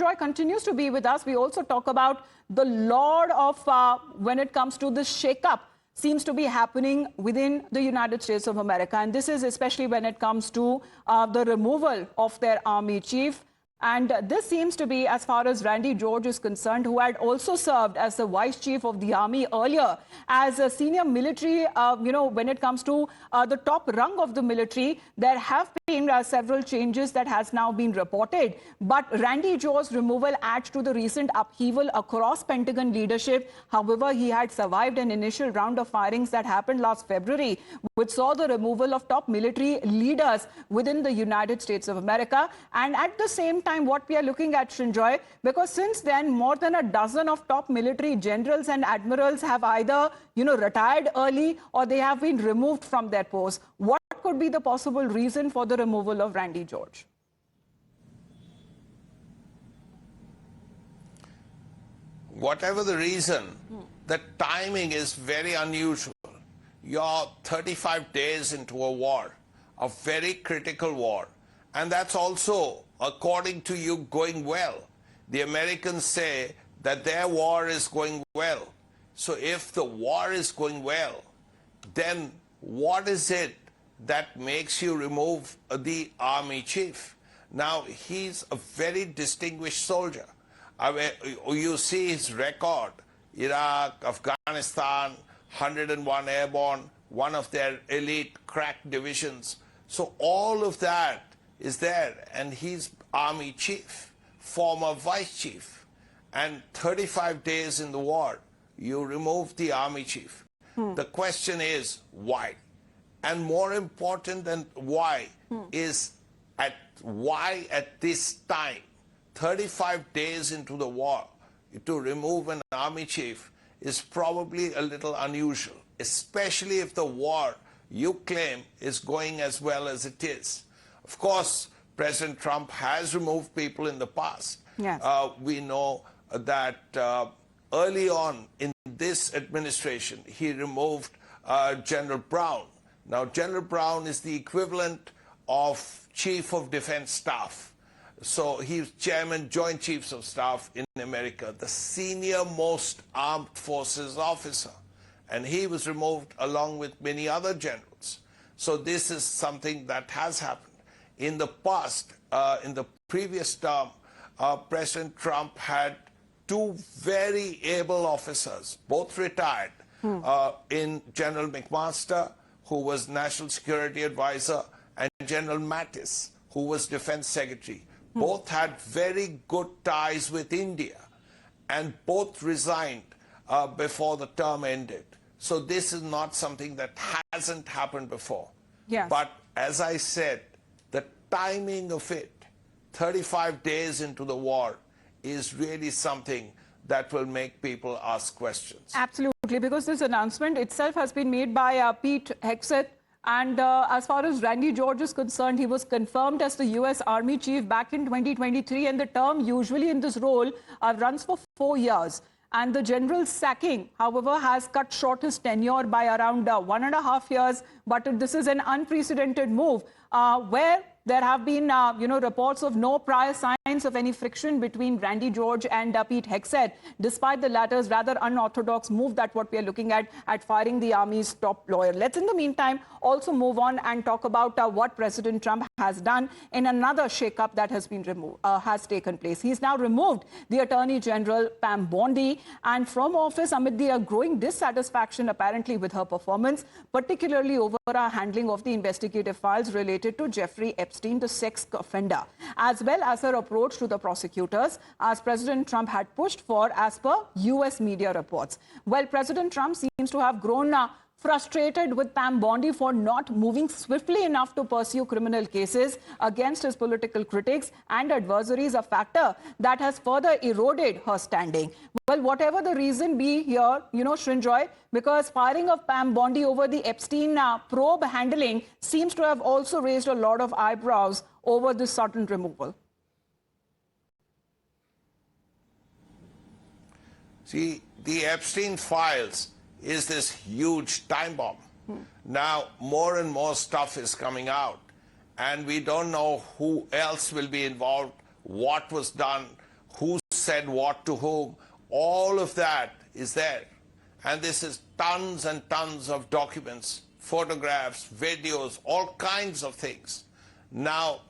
Srinjoy continues to be with us. We also talk about the lot of, when it comes to this shake-up, seems to be happening within the United States of America. And this is especially when it comes to the removal of their army chief. And this seems to be, as far as Randy George is concerned, who had also served as the vice chief of the army earlier, as a senior military, when it comes to the top rung of the military, there have been several changes that has now been reported. But Randy George's removal adds to the recent upheaval across Pentagon leadership. However, he had survived an initial round of firings that happened last February, which saw the removal of top military leaders within the United States of America. And at the same time, what we are looking at, Srinjoy, because since then, more than a dozen of top military generals and admirals have either, retired early or they have been removed from their posts. What could be the possible reason for the removal of Randy George? Whatever the reason, the timing is very unusual. You're 35 days into a war, a very critical war. And that's also, according to you, going well. The Americans say that their war is going well. So if the war is going well, then what is it that makes you remove the army chief? Now, he's a very distinguished soldier. You see his record, Iraq, Afghanistan, 101 Airborne, one of their elite crack divisions. So all of that is there, and he's army chief, former vice chief, and 35 days in the war, you remove the army chief. The question is why? And more important than why is why at this time, 35 days into the war, to remove an army chief is probably a little unusual, especially if the war you claim is going as well as it is. Of course, President Trump has removed people in the past. Yes. We know that early on in this administration, he removed General Brown. Now, General Brown is the equivalent of Chief of Defense Staff. So he's Chairman, Joint Chiefs of Staff in America, the senior most armed forces officer. And he was removed along with many other generals. So this is something that has happened. In the past, in the previous term, President Trump had two very able officers, both retired, in General McMaster, who was National Security Advisor, and General Mattis, who was Defense Secretary. Both had very good ties with India, and both resigned before the term ended. So this is not something that hasn't happened before. Yes. But as I said, the timing of it, 35 days into the war, is really something that will make people ask questions. Absolutely, because this announcement itself has been made by Pete Hegseth. And as far as Randy George is concerned, he was confirmed as the U.S. Army Chief back in 2023. And the term usually in this role runs for 4 years. And the general's sacking, however, has cut short his tenure by around 1.5 years. But this is an unprecedented move where there have been, reports of no prior signs of any friction between Randy George and Pete Hegseth, despite the latter's rather unorthodox move that what we are looking at firing the Army's top lawyer. Let's, in the meantime, also move on and talk about what President Trump has done in another shakeup that has been has taken place. He's now removed the Attorney General, Pam Bondi, and from office amid the growing dissatisfaction apparently with her performance, particularly over her handling of the investigative files related to Jeffrey Epstein, the sex offender, as well as her approach to the prosecutors, as President Trump had pushed for, as per U.S. media reports. Well, President Trump seems to have grown frustrated with Pam Bondi for not moving swiftly enough to pursue criminal cases against his political critics and adversaries, a factor that has further eroded her standing. Well, whatever the reason be here, Srinjoy, because firing of Pam Bondi over the Epstein probe handling seems to have also raised a lot of eyebrows over this sudden removal. See, the Epstein files is this huge time bomb. Now, more and more stuff is coming out, and we don't know who else will be involved, what was done, who said what to whom, all of that is there. And this is tons and tons of documents, photographs, videos, all kinds of things. Now,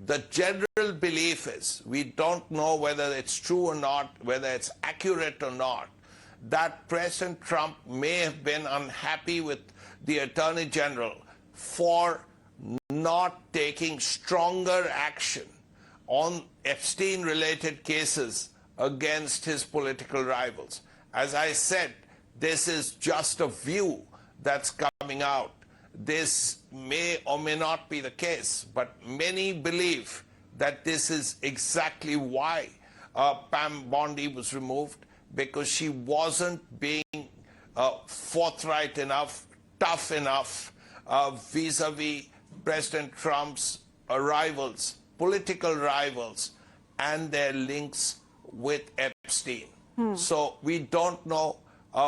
the general belief is, we don't know whether it's true or not, whether it's accurate or not, that President Trump may have been unhappy with the Attorney General for not taking stronger action on Epstein-related cases against his political rivals. As I said, this is just a view that's coming out. This may or may not be the case, but many believe that this is exactly why Pam Bondi was removed, because she wasn't being forthright enough, tough enough vis-a-vis President Trump's rivals, political rivals, and their links with Epstein. So we don't know.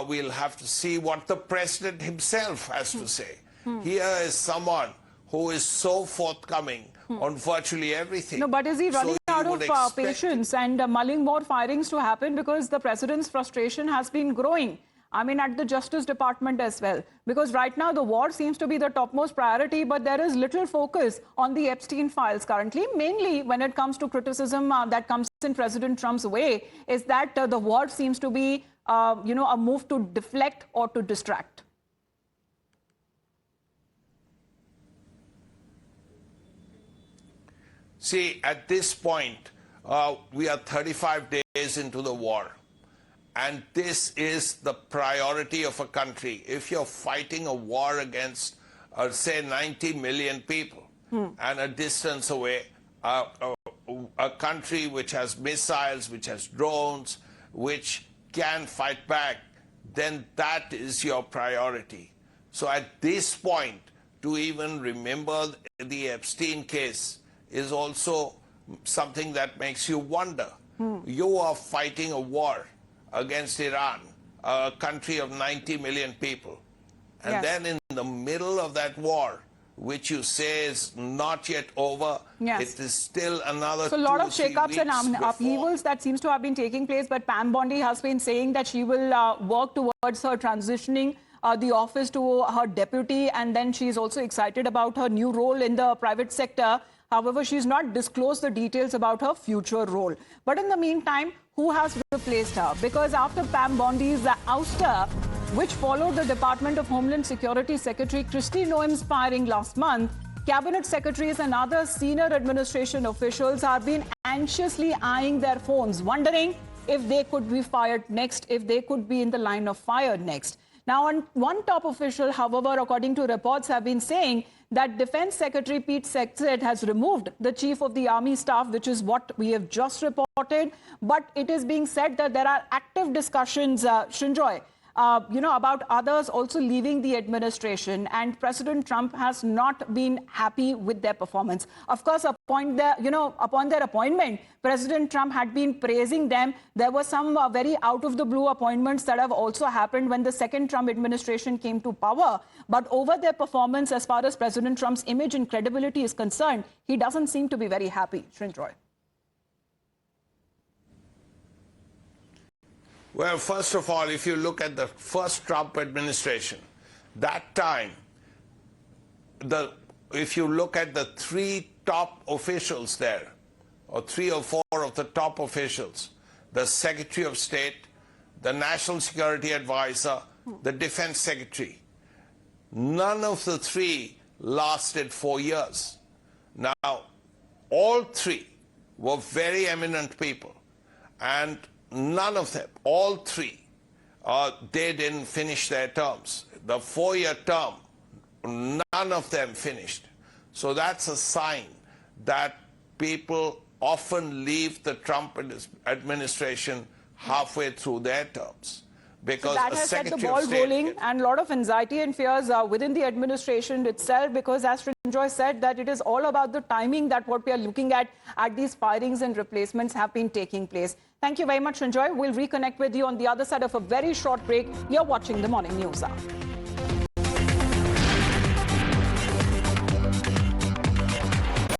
We'll have to see what the president himself has to say. Here is someone who is so forthcoming on virtually everything. No, but is he running out of patience and mulling more firings to happen, because the president's frustration has been growing? I mean, at the Justice Department as well. Because right now the war seems to be the topmost priority, but there is little focus on the Epstein files currently. Mainly when it comes to criticism that comes in President Trump's way, is that the war seems to be, a move to deflect or to distract. See, at this point, we are 35 days into the war. And this is the priority of a country. If you're fighting a war against, say, 90 million people, and a distance away, a country which has missiles, which has drones, which can fight back, then that is your priority. So at this point, to even remember the Epstein case is also something that makes you wonder. You are fighting a war against Iran, a country of 90 million people. And then in the middle of that war, which you say is not yet over, it is still another So a lot of shakeups and upheavals that seems to have been taking place, but Pam Bondi has been saying that she will work towards her transitioning the office to her deputy, and then she's also excited about her new role in the private sector. However, she's not disclosed the details about her future role. But in the meantime, who has replaced her? Because after Pam Bondi's ouster, which followed the Department of Homeland Security Secretary Kristi Noem's firing last month, cabinet secretaries and other senior administration officials have been anxiously eyeing their phones, wondering if they could be fired next, if they could be in the line of fire next. Now, one top official, however, according to reports, have been saying that Defense Secretary Pete Hegseth has removed the Chief of the Army Staff, which is what we have just reported. But it is being said that there are active discussions, Srinjoy, about others also leaving the administration, and President Trump has not been happy with their performance. Of course, upon their appointment, President Trump had been praising them. There were some very out-of-the-blue appointments that have also happened when the second Trump administration came to power. But over their performance, as far as President Trump's image and credibility is concerned, he doesn't seem to be very happy. Srinjoy. Well, first of all, if you look at the first Trump administration, that time, if you look at the three top officials there, or 3 or 4 of the top officials, the Secretary of State, the National Security Advisor, the Defense Secretary, none of the 3 lasted 4 years. Now, all 3 were very eminent people, and none of them, all 3, they didn't finish their terms. The 4-year term, none of them finished. So that's a sign that people often leave the Trump administration halfway through their terms. Because so that has set the ball rolling, and a lot of anxiety and fears within the administration itself, because as Srinjoy said, that it is all about the timing that what we are looking at these firings and replacements have been taking place. Thank you very much, Srinjoy. We'll reconnect with you on the other side of a very short break. You're watching the Morning News Hour.